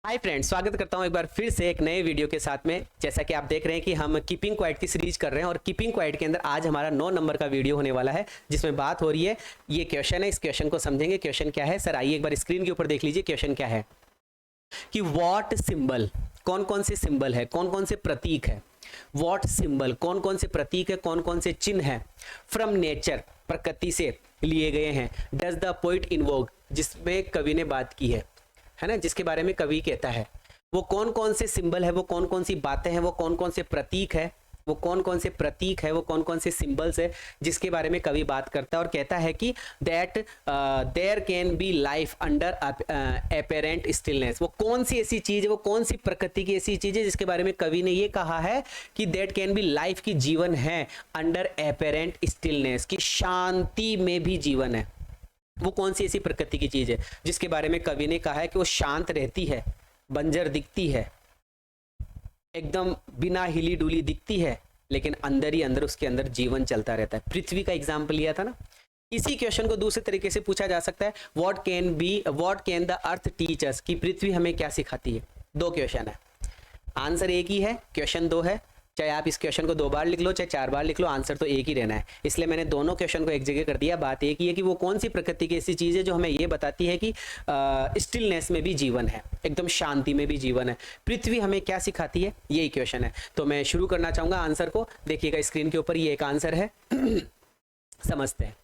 Hi friends, स्वागत करता हूं एक बार फिर से एक नए वीडियो के साथ में। जैसा कि आप देख रहे हैं कि हम कीपिंग क्वाइट की सीरीज कर रहे हैं और कीपिंग क्वाइट के अंदर आज हमारा 9 नंबर का वीडियो होने वाला है, जिसमें बात हो रही है, ये क्वेश्चन है, इस क्वेश्चन को समझेंगे। क्वेश्चन क्या है सर, आइए एक बार स्क्रीन के ऊपर देख लीजिए। क्वेश्चन क्या है कि व्हाट सिंबल, कौन कौन से सिंबल है, कौन कौन से प्रतीक है, व्हाट सिंबल, कौन कौन से प्रतीक है, कौन कौन से चिन्ह है, फ्रॉम नेचर, प्रकृति से लिए गए हैं, डज द पोइट इन्वोक, जिसमें कवि ने बात की है ना, जिसके बारे में कवि कहता है, वो कौन कौन से सिंबल है, वो कौन कौन सी बातें हैं, वो कौन कौन से प्रतीक है, वो कौन कौन से प्रतीक है, वो कौन कौन से सिंबल्स है, जिसके बारे में कवि बात करता है और कहता है कि that there can be life under apparent stillness. वो कौन सी ऐसी चीज है, वो कौन सी प्रकृति की ऐसी चीज है जिसके बारे में कवि ने ये कहा है कि दैट कैन बी लाइफ, की जीवन है, अंडर अपेरेंट स्टिलनेस, की शांति में भी जीवन है। वो कौन सी ऐसी प्रकृति की चीज है जिसके बारे में कवि ने कहा है कि वो शांत रहती है, बंजर दिखती है, एकदम बिना हिली डुली दिखती है, लेकिन अंदर ही अंदर उसके अंदर जीवन चलता रहता है। पृथ्वी का एग्जाम्पल लिया था ना। इसी क्वेश्चन को दूसरे तरीके से पूछा जा सकता है, what can the earth teach us, कि पृथ्वी हमें क्या सिखाती है। दो क्वेश्चन है, आंसर एक ही है, क्वेश्चन दो है। चाहे आप इस क्वेश्चन को 2 बार लिख लो, चाहे 4 बार लिख लो, आंसर तो एक ही रहना है। इसलिए मैंने दोनों क्वेश्चन को एक जगह कर दिया। बात एक ही है कि वो कौन सी प्रकृति की ऐसी चीज है जो हमें ये बताती है कि स्टिलनेस में भी जीवन है, एकदम शांति में भी जीवन है। पृथ्वी हमें क्या सिखाती है, यही क्वेश्चन है। तो मैं शुरू करना चाहूंगा आंसर को। देखिएगा स्क्रीन के ऊपर, ये एक आंसर है समझते हैं।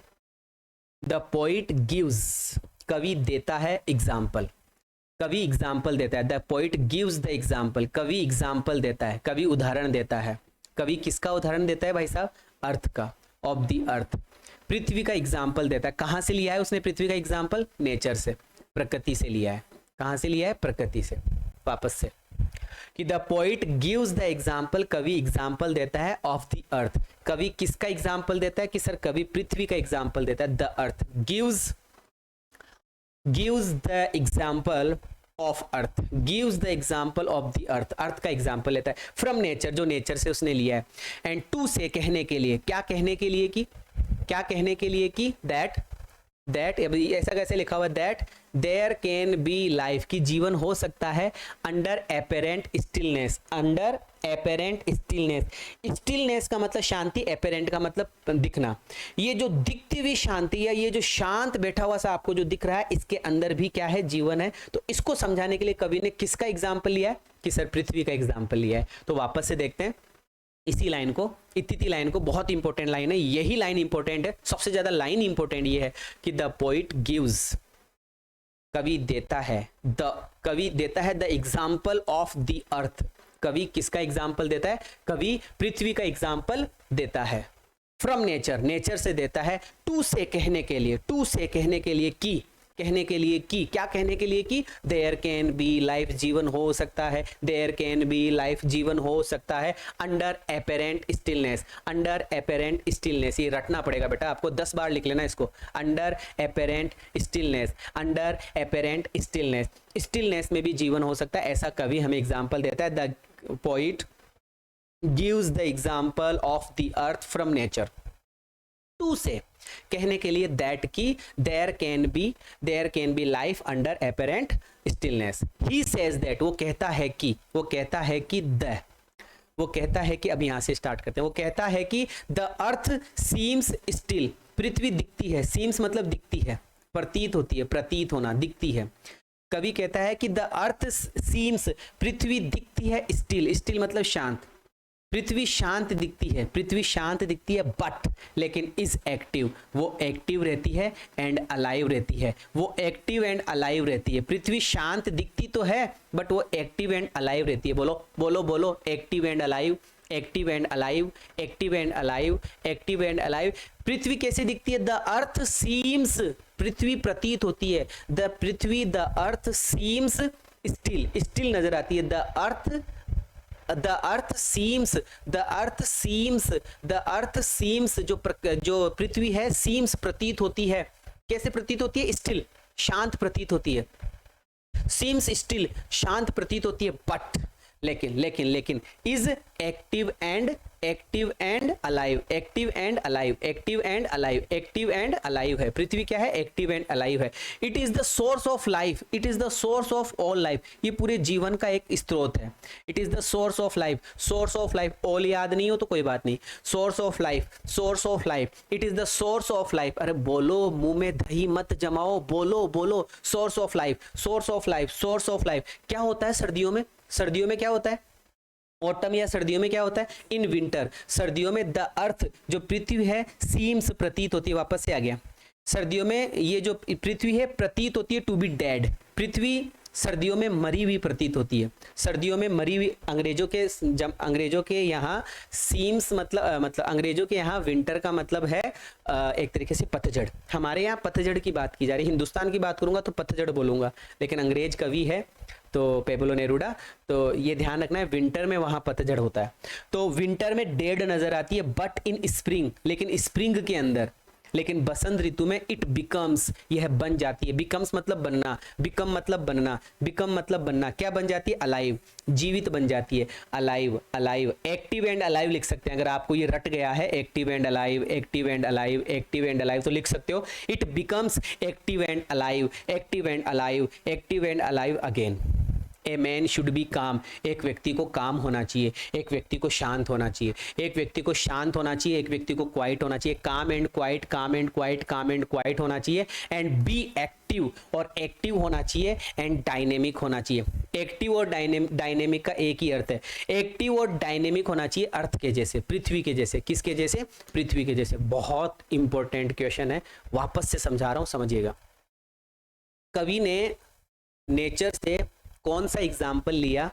द पोइट गिव्स, कवि देता है एग्जाम्पल, कवि एग्जाम्पल देता है। The poet gives the example, कवि एग्जाम्पल देता है, कवि उदाहरण देता है। कवि किसका उदाहरण देता है भाई साहब? अर्थ का, ऑफ द अर्थ, पृथ्वी का एग्जाम्पल देता है। कहां से लिया है उसने पृथ्वी का एग्जाम्पल? नेचर से, प्रकृति से लिया है। कहां से लिया है? प्रकृति से। वापस से कि the poet gives the example, कवि एग्जाम्पल देता है ऑफ द अर्थ। कवि किसका एग्जाम्पल देता है? कि सर कवि पृथ्वी का एग्जाम्पल देता है। The earth gives the example of earth, gives the example of the earth, अर्थ का एग्जाम्पल लेता है from nature, जो नेचर से उसने लिया है। एंड टू से, कहने के लिए, क्या कहने के लिए कि, क्या कहने के लिए कि दैट अभी ऐसा कैसे लिखा हुआ है? That there can be life, की जीवन हो सकता है under apparent stillness, under apparent stillness. Stillness का मतलब शांति, एपेरेंट का मतलब दिखना। ये जो दिखती हुई शांति है, ये जो शांत बैठा हुआ सा आपको जो दिख रहा है, इसके अंदर भी क्या है? जीवन है। तो इसको समझाने के लिए कवि ने किसका एग्जाम्पल लिया है? कि सर पृथ्वी का एग्जाम्पल लिया है। तो वापस से देखते हैं इसी लाइन को, इतनी लाइन को, बहुत इंपॉर्टेंट लाइन है, यही लाइन इंपॉर्टेंट है, सबसे ज्यादा लाइन इंपॉर्टेंट ये है कि द पोइट गिव्स, कवि देता है, कवि देता है द एग्जाम्पल ऑफ द अर्थ। कवि किसका एग्जाम्पल देता है? कवि पृथ्वी का एग्जाम्पल देता है। फ्रॉम नेचर, नेचर से देता है। टू से, कहने के लिए, टू से कहने के लिए की, कहने के लिए की, क्या कहने के लिए कि देयर कैन बी लाइफ, जीवन हो सकता है, देयर कैन बी लाइफ, जीवन हो सकता है under apparent stillness, under apparent stillness. ये रटना पड़ेगा बेटा आपको, 10 बार लिख लेना इसको, under apparent stillness, under apparent stillness. Stillness में भी जीवन हो सकता है, ऐसा कवि हमें एग्जाम्पल देता है। The poet gives the example of the earth from nature. To say, कहने के लिए, दैट की there can be life under apparent stillness. He says that, वो कहता है कि, वो कहता है कि वो कहता है कि, अब यहां से स्टार्ट करते हैं। वो कहता है कि द अर्थ सीम्स स्टिल, पृथ्वी दिखती है, सीम्स मतलब दिखती है, प्रतीत होती है, प्रतीत होना, दिखती है। कवि कहता है कि द अर्थ सीम्स, पृथ्वी दिखती है स्टिल, स्टिल मतलब शांत, पृथ्वी शांत दिखती है, पृथ्वी शांत दिखती है, बट लेकिन इज एक्टिव, वो एक्टिव रहती है, एंड अलाइव रहती है, वो एक्टिव एंड अलाइव रहती है। पृथ्वी शांत दिखती तो है, बट वो एक्टिव एंड अलाइव रहती है। बोलो बोलो बोलो, active and alive, active and alive, active and alive, active and alive. पृथ्वी कैसे दिखती है? द अर्थ सीम्स, पृथ्वी प्रतीत होती है, the earth seems still, still नजर आती है। द अर्थ सीम्स, जो पृथ्वी है, सीम्स प्रतीत होती है। कैसे प्रतीत होती है? स्टिल, शांत प्रतीत होती है। सीम्स स्टिल, शांत प्रतीत होती है, बट लेकिन is active and active and alive, active and alive, active and alive, active and alive है। पृथ्वी क्या है? एक्टिव एंड अलाइव है। It is the source of life, it is the source of all life, ये पूरे जीवन का एक स्रोत है। It is the source of life, source of life, all याद नहीं हो तो कोई बात नहीं, source of life, source of life, it is the source of life. अरे बोलो, मुंह में दही मत जमाओ, बोलो बोलो, source of life, source of life, source of life. क्या होता है सर्दियों में? सर्दियों में क्या होता है? ऑटम या सर्दियों में क्या होता है? इन विंटर, सर्दियों में द अर्थ, जो पृथ्वी है, सीम्स, प्रतीत होती है, वापस से आ गया। सर्दियों में ये जो पृथ्वी है प्रतीत होती है टू बी डेड। पृथ्वी सर्दियों में मरी हुई प्रतीत होती है, सर्दियों में मरी हुई। अंग्रेजों के यहाँ सीम्स मतलब अंग्रेजों के यहाँ विंटर का मतलब है एक तरीके से पतझड़। हमारे यहाँ पतझड़ की बात की जा रही है, हिंदुस्तान की बात करूंगा तो पतझड़ बोलूंगा, लेकिन अंग्रेज कवि है तो पेब्लो नेरूडा, तो ये ध्यान रखना है, विंटर में वहां पतझड़ होता है। तो विंटर में डेड नजर आती है, बट इन स्प्रिंग, लेकिन स्प्रिंग के अंदर, लेकिन बसंत ऋतु में इट बिकम्स, यह बन जाती है। बिकम्स मतलब बनना, बिकम मतलब बनना, बिकम मतलब बनना, क्या बन जाती है? अलाइव, जीवित बन जाती है। Alive, alive, active and alive लिख सकते हैं। अगर आपको ये रट गया है active and alive, active and alive, active and alive, तो लिख सकते हो it becomes active and alive, active and alive, active and alive again. A man should be काम, एक व्यक्ति को काम होना चाहिए, एक व्यक्ति को शांत होना चाहिए, एक व्यक्ति को शांत होना चाहिए, एक व्यक्ति को क्वाइट होना चाहिए। काम एंड क्वाइट, काम एंड क्वाइट, काम एंड क्वाइट होना चाहिए। एंड बी एक्टिव, और एक्टिव होना चाहिए, एंड डायनेमिक होना चाहिए। एक्टिव और डायनेमिक का एक ही अर्थ है। एक्टिव और डायनेमिक होना चाहिए अर्थ के जैसे, पृथ्वी के जैसे। किसके जैसे? पृथ्वी के जैसे। बहुत इंपॉर्टेंट क्वेश्चन है, वापस से समझा रहा हूं, समझिएगा। कवि ने नेचर से कौन सा एग्जाम्पल लिया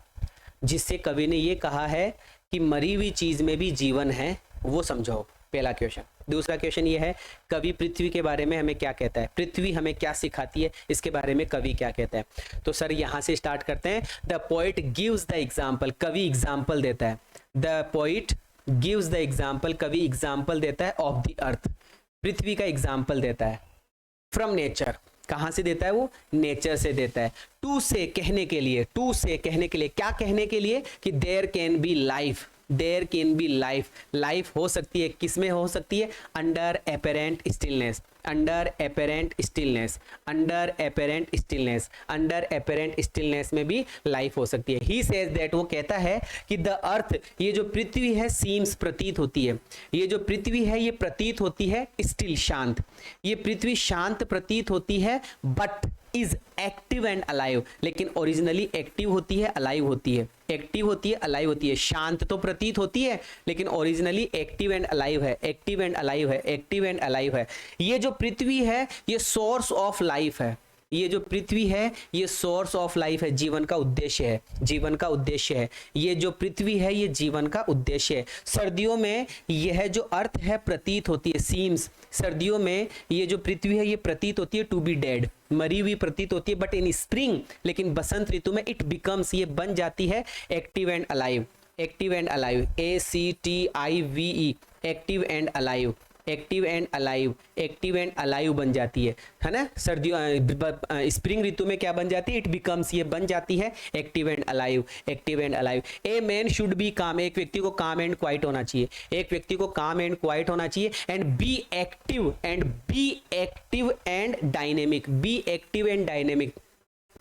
जिससे कवि ने ये कहा है कि मरी हुई चीज में भी जीवन है, वो समझाओ, पहला क्वेश्चन। दूसरा क्वेश्चन ये है, कवि पृथ्वी के बारे में हमें क्या कहता है, पृथ्वी हमें क्या सिखाती है, इसके बारे में कवि क्या कहता है। तो सर यहां से स्टार्ट करते हैं। The poet gives the example, कवि एग्जाम्पल देता है। The poet gives the example, कवि एग्जाम्पल देता है ऑफ द अर्थ, पृथ्वी का एग्जाम्पल देता है। फ्रॉम नेचर, कहां से देता है वो? नेचर से देता है। टू से कहने के लिए, टू से कहने के लिए, क्या कहने के लिए? कि there can be life, there can be life, life हो सकती है, किसमें हो सकती है? Under apparent stillness, under apparent stillness, under apparent stillness, under apparent stillness में भी लाइफ हो सकती है। ही सेज दैट, वो कहता है कि द अर्थ, ये जो पृथ्वी है, सीम्स, प्रतीत होती है, ये जो पृथ्वी है ये प्रतीत होती है स्टिल, शांत, ये पृथ्वी शांत प्रतीत होती है, but is active and alive, लेकिन ओरिजिनली एक्टिव होती है, अलाइव होती है, एक्टिव होती है, अलाइव होती है। शांत तो प्रतीत होती है, लेकिन ओरिजिनली एक्टिव एंड अलाइव है, एक्टिव एंड अलाइव है, एक्टिव एंड अलाइव है। ये जो पृथ्वी है ये सोर्स ऑफ लाइफ है, ये जो पृथ्वी है ये सोर्स ऑफ लाइफ है, जीवन का उद्देश्य है, जीवन का उद्देश्य है। ये जो पृथ्वी है ये जीवन का उद्देश्य है। सर्दियों में यह जो अर्थ है प्रतीत होती है, सीम्स, सर्दियों में ये जो पृथ्वी है ये प्रतीत होती है टू बी डेड, मरी हुई प्रतीत होती है। बट इन स्प्रिंग, लेकिन बसंत ऋतु में इट बिकम्स, ये बन जाती है active and alive, active and alive, ACTIVE, active and alive, active and alive, active and alive बन जाती है ना। सर्दियों स्प्रिंग ऋतु में क्या बन जाती है? इट बिकम्स, ये बन जाती है active and alive, active and alive. A man should be काम, एक व्यक्ति को काम एंड क्वाइट होना चाहिए, एक व्यक्ति को काम एंड क्वाइट होना चाहिए। And be active, and be active and dynamic, be active and dynamic,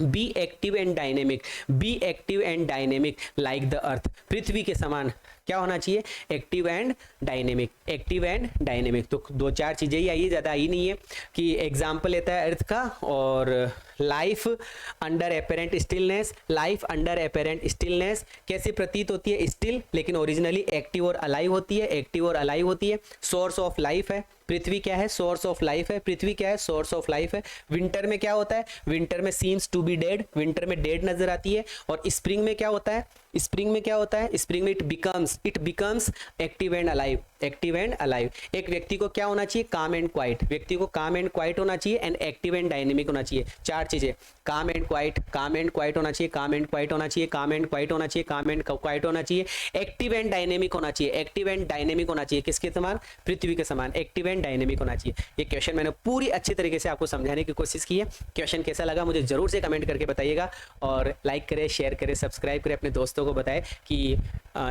be active and dynamic, be active and dynamic like the earth, पृथ्वी के समान क्या होना चाहिए? Active and dynamic, active and dynamic. तो दो चार चीजें ही आई, ज्यादा आई नहीं है। कि एग्जाम्पल लेता है अर्थ का, और life under apparent stillness, life under apparent stillness कैसे प्रतीत होती है? स्टिल, लेकिन ओरिजिनली एक्टिव और अलाइव होती है, एक्टिव और अलाइव होती है। सोर्स ऑफ लाइफ है, पृथ्वी क्या है? सोर्स ऑफ लाइफ है, पृथ्वी क्या है? सोर्स ऑफ लाइफ है। विंटर में क्या होता है? विंटर में seems to be dead, winter में डेड नजर आती है। और स्प्रिंग में क्या होता है? स्प्रिंग में क्या होता है? स्प्रिंग में it becomes, it becomes active and alive, active and alive. एक व्यक्ति को क्या होना चाहिए, काम एंड क्वाइट, व्यक्ति को काम एंड क्वाइट होना चाहिए एंड एक्टिव एंड डायनेमिक होना चाहिए। चार चीजें, काम एंड क्वाइट होना चाहिए, काम एंड क्वाइट होना चाहिए, काम एंड क्वाइट होना चाहिए, काम एंड क्वाइट होना चाहिए, एक्टिव एंड डायनेमिक होना चाहिए, एक्टिव एंड डायनेमिक होना चाहिए। किसके समान, पृथ्वी के समान एक्टिव एंड डायनेमिक होना चाहिए। ये क्वेश्चन मैंने पूरी अच्छी तरीके से आपको समझाने की कोशिश की है। क्वेश्चन कैसा लगा मुझे जरूर से कमेंट करके बताइएगा, और लाइक करें, शेयर करें, सब्सक्राइब करें, अपने दोस्तों को बताएं कि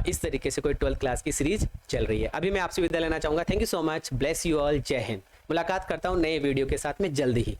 इस तरीके से कोई 12th क्लास की सीरीज चल रही है। अभी मैं आपसे विदा लेना चाहूँगा। Thank you so much, bless you all, जय हिंद। मुलाकात करता हूँ नए वीडियो के साथ में जल्दी ही।